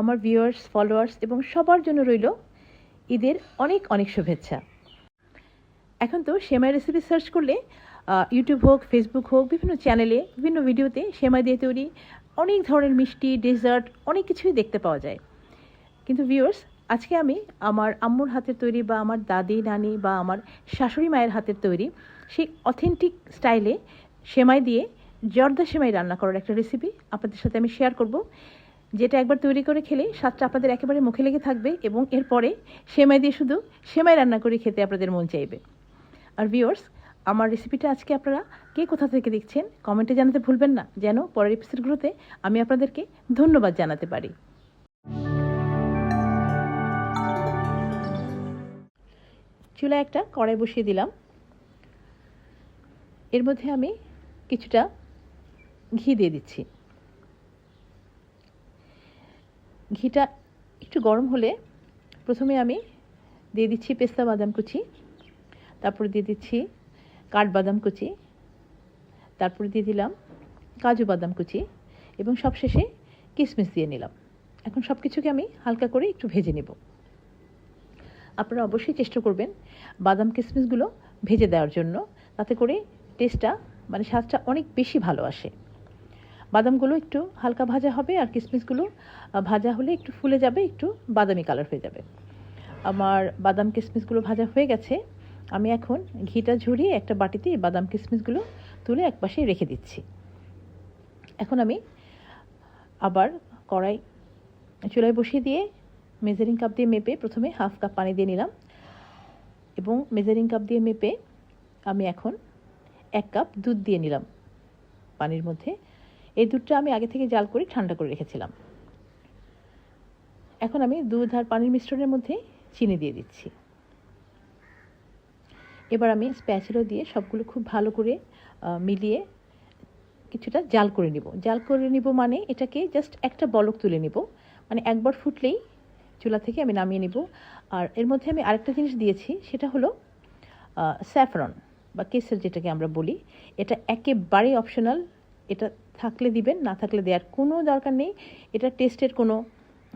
আমার viewers, followers এবং সবার জন্য রইল ঈদের অনেক অনেক শুভেচ্ছা। এখন তো সেমাই রেসিপি সার্চ করলে ইউটিউব হোক, ফেসবুক হোক, বিভিন্ন চ্যানেলে, বিভিন্ন ভিডিওতে সেমাই দিয়ে তৈরি অনেক ধরনের মিষ্টি, ডেজার্ট অনেক কিছুই দেখতে পাওয়া যায়। কিন্তু ভিউয়ার্স, আজকে আমি আমার আম্মুর হাতের তৈরি বা আমার দাদি, নানি বা আমার শাশুড়ি মায়ের হাতের তৈরি সেই অথেন্টিক স্টাইলে সেমাই দিয়ে জর্দা সেমাই রান্না করার একটা রেসিপি আপনাদের সাথে আমি শেয়ার করব, যেটা একবার তৈরি করে খেলে স্বাদটা আপনাদের একেবারে মুখে লেগে থাকবে এবং এরপরে সেমাই দিয়ে শুধু সেমাই রান্না করে খেতে আপনাদের মন চাইবে। আর ভিউয়ার্স, আমার রেসিপিটা আজকে আপনারা কে কোথা থেকে দেখছেন কমেন্টে জানাতে ভুলবেন না, যেন পরের এপিসোডগুলোতে আমি আপনাদেরকে ধন্যবাদ জানাতে পারি। চুলায় একটা কড়াই বসিয়ে দিলাম। এর মধ্যে আমি কিছুটা ঘি দিয়ে দিচ্ছি। ঘিটা একটু গরম হলে প্রথমে আমি দিয়ে দিচ্ছি পেস্তা বাদাম কুচি, তারপরে দিয়ে দিচ্ছি কাঠবাদাম কুচি, তারপরে দিয়ে দিলাম কাজু বাদাম কুচি এবং সবশেষে কিশমিশ দিয়ে নিলাম। এখন সব কিছুকে আমি হালকা করে একটু ভেজে নেব। আপনারা অবশ্যই চেষ্টা করবেন বাদাম কিশমিশগুলো ভেজে দেওয়ার জন্য, তাতে করে টেস্টটা মানে স্বাদটা অনেক বেশি ভালো আসে। বাদামগুলো একটু হালকা ভাজা হবে আর কিশমিশগুলো ভাজা হলে একটু ফুলে যাবে, একটু বাদামি কালার হয়ে যাবে। আমার বাদাম কিশমিশগুলো ভাজা হয়ে গেছে। আমি এখন ঘিটা ঝরিয়ে একটা বাটিতে বাদাম কিশমিশগুলো তুলে একপাশে রেখে দিচ্ছি। এখন আমি আবার কড়াই চুলায় বসিয়ে দিয়ে মেজারিং কাপ দিয়ে মেপে প্রথমে হাফ কাপ পানি দিয়ে নিলাম এবং মেজারিং কাপ দিয়ে মেপে আমি এখন 1 কাপ দুধ দিয়ে নিলাম পানির মধ্যে। এই দুধটা আমি আগে থেকে জাল করে ঠান্ডা করে রেখেছিলাম। এখন আমি দুধ আর পানির মিশ্রণের মধ্যে চিনি দিয়ে দিচ্ছি। এবার আমি স্প্যাচুলা দিয়ে সবগুলো খুব ভালো করে মিলিয়ে কিছুটা জাল করে নিব। জাল করে নিব মানে এটাকে জাস্ট একটা বলক তুলে নিব, মানে একবার ফুটলেই চুলা থেকে আমি নামিয়ে নিব। আর এর মধ্যে আমি আরেকটা জিনিস দিয়েছি, সেটা হলো স্যাফরন বা কেসর, যেটাকে আমরা বলি। এটা একেবারেই অপশনাল। এটা থাকলে দিবেন, না থাকলে দেওয়ার কোনো দরকার নেই। এটা টেস্টের কোনো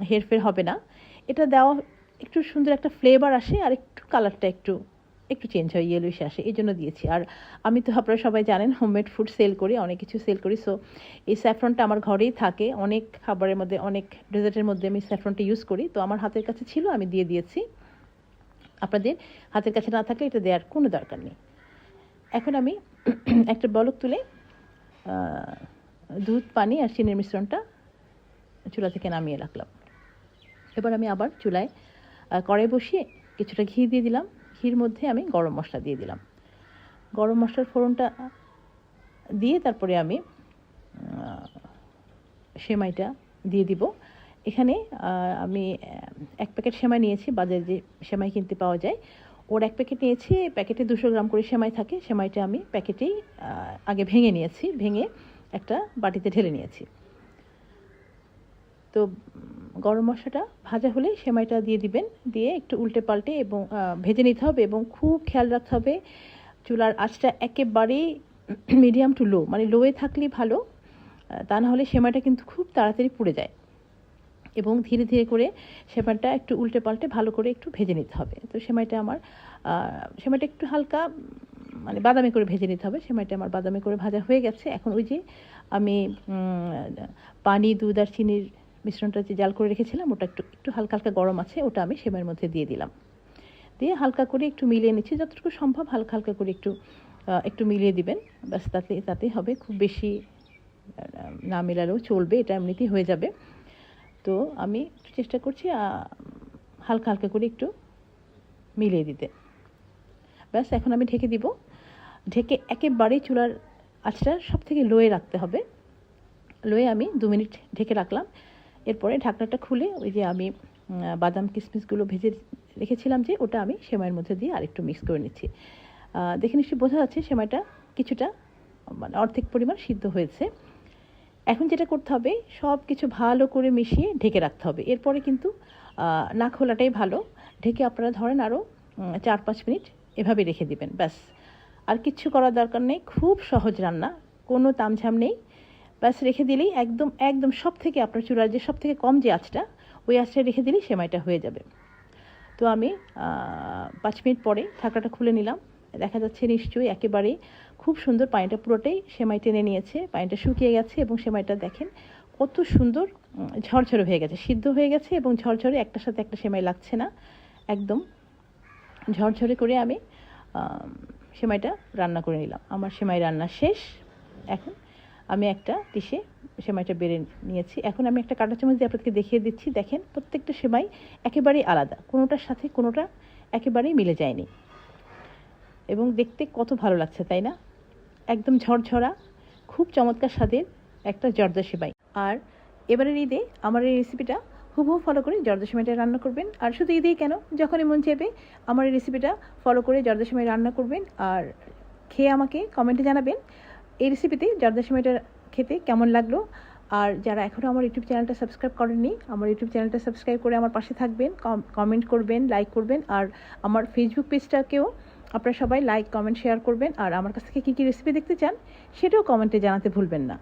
হেরফের হবে না। এটা দেওয়া একটু সুন্দর একটা ফ্লেভার আসে আর একটু কালারটা একটু চেঞ্জ হয়, ইয়েলোইশ আসে, এই জন্য দিয়েছি। আর আমি তো আপনারা সবাই জানেন হোমমেড ফুড সেল করি, অনেক কিছু সেল করি। সো এই স্যাফরনটা আমার ঘরেই থাকে, অনেক খাবারের মধ্যে, অনেক ডেজার্টের মধ্যে আমি স্যাফরনটা ইউজ করি। তো আমার হাতের কাছে ছিল, আমি দিয়ে দিয়েছি। আপনাদের হাতের কাছে না থাকলে এটা দেওয়ার কোনো দরকার নেই। এখন আমি একটা বলক তুলে দুধ, পানি আর চিনির মিশ্রণটা চুলা থেকে নামিয়ে রাখলাম। এবার আমি আবার চুলায় কড়াই বসিয়ে কিছুটা ঘি দিয়ে দিলাম। ঘির মধ্যে আমি গরম মশলা দিয়ে দিলাম। গরম মশলার ফোড়নটা দিয়ে তারপরে আমি সেমাইটা দিয়ে দিব। এখানে আমি 1 প্যাকেট সেমাই নিয়েছি, বাজারে যে সেমাই কিনতে পাওয়া যায় ওর 1 প্যাকেট নিয়েছি। প্যাকেটে 200 গ্রাম করে সেমাই থাকে। সেমাইটা আমি প্যাকেটেই আগে ভেঙে নিয়েছি, ভেঙে একটা বাটিতে ঢেলে নিয়েছি। তো গরম মশলাটা ভাজা হলে সেমাইটা দিয়ে দিবেন, দিয়ে একটু উল্টে পাল্টে এবং ভেজে নিতে হবে এবং খুব খেয়াল রাখতে হবে চুলার আঁচটা একেবারেই মিডিয়াম টু লো, মানে লোয়ে থাকলেই ভালো, তা না হলে সেমাইটা কিন্তু খুব তাড়াতাড়ি পুড়ে যায়। এবং ধীরে ধীরে করে সেমাইটা একটু উল্টে পাল্টে ভালো করে একটু ভেজে নিতে হবে। তো সেমাইটা একটু হালকা মানে বাদামি করে ভেজে নিতে হবে। সেমাইটা আমার বাদামি করে ভাজা হয়ে গেছে। এখন ওই যে আমি পানি, দুধ আর চিনির মিশ্রণটা যে জাল করে রেখেছিলাম, ওটা একটু হালকা হালকা গরম আছে, ওটা আমি সেমাইয়ের মধ্যে দিয়ে দিলাম। দিয়ে হালকা করে একটু মিলিয়ে নিচ্ছি, যতটুকু সম্ভব হালকা হালকা করে একটু মিলিয়ে দিবেন। ব্যাস তাতেই হবে, খুব বেশি না মেলালেও চলবে, এটা এমনিতেই হয়ে যাবে। তো আমি চেষ্টা করছি হালকা হালকা করে একটু মিলিয়ে দিতে। ব্যাস এখন আমি ঢেকে দিব। ঢেকে একেবারেই চুলার আঁচটা সব থেকে লোয়ে রাখতে হবে। লোয়ে আমি 2 মিনিট ঢেকে রাখলাম। এরপরে ঢাকনাটা খুলে ওই যে আমি বাদাম কিশমিশগুলো ভেজে রেখেছিলাম যে, ওটা আমি সেমাইয়ের মধ্যে দিয়ে আরেকটু মিক্স করে নিচ্ছি। দেখে নিশ্চয়ই বোঝা যাচ্ছে সেমাইটা কিছুটা মানে অর্ধেক পরিমাণ সিদ্ধ হয়েছে। এখন যেটা করতে হবে, সব কিছু ভালো করে মিশিয়ে ঢেকে রাখতে হবে। এরপরে কিন্তু না খোলাটাই ভালো। ঢেকে আপনারা ধরেন আরও 4-5 মিনিট এভাবে রেখে দিবেন। ব্যাস, আর কিচ্ছু করার দরকার নেই। খুব সহজ রান্না, কোনো তামঝাম নেই। ব্যাস রেখে দিলেই একদম সব থেকে আপনার চুলার যে সব থেকে কম যে আঁচটা, ওই আঁচটায় রেখে দিলেই সেমাইটা হয়ে যাবে। তো আমি 5 মিনিট পরে ঢাকনাটা খুলে নিলাম। দেখা যাচ্ছে নিশ্চয়ই একেবারেই খুব সুন্দর পানিটা পুরোটাই সেমাই টেনে নিয়েছে, পানিটা শুকিয়ে গেছে এবং সেমাইটা দেখেন কত সুন্দর ঝরঝরে হয়ে গেছে, সিদ্ধ হয়ে গেছে এবং ঝরঝরে একটার সাথে একটা সেমাই লাগছে না, একদম ঝরঝরে করে আমি সেমাইটা রান্না করে নিলাম। আমার সেমাই রান্না শেষ। এখন আমি একটা ডিশে সেমাইটা বেড়ে নিয়েছি। এখন আমি একটা কাঁটা চামচ দিয়ে আপনাদেরকে দেখিয়ে দিচ্ছি। দেখেন প্রত্যেকটা সেমাই একেবারেই আলাদা, কোনোটার সাথে কোনোটা একেবারেই মিলে যায়নি এবং দেখতে কত ভালো লাগছে, তাই না? একদম ঝরঝরা, খুব চমৎকার স্বাদের একটা জর্দা সেমাই। আর এবারের ঈদে আমার এই রেসিপিটা হুবহু ফলো করে জর্দা সেমাইটা রান্না করবেন। আর শুধু ঈদেই কেন, যখনই মন চাইবে আমার এই রেসিপিটা ফলো করে জর্দা সেমাই রান্না করবেন আর খেয়ে আমাকে কমেন্টে জানাবেন এই রেসিপিতে জর্দা সেমাইটা খেতে কেমন লাগলো। আর যারা এখনও আমার ইউটিউব চ্যানেলটা সাবস্ক্রাইব করেননি, আমার ইউটিউব চ্যানেলটা সাবস্ক্রাইব করে আমার পাশে থাকবেন, কমেন্ট করবেন, লাইক করবেন। আর আমার ফেসবুক পেজটাকেও আপনারা সবাই লাইক, কমেন্ট, শেয়ার করবেন। আর আমার কাছ থেকে কী কী রেসিপি দেখতে চান সেটাও কমেন্টে জানাতে ভুলবেন না।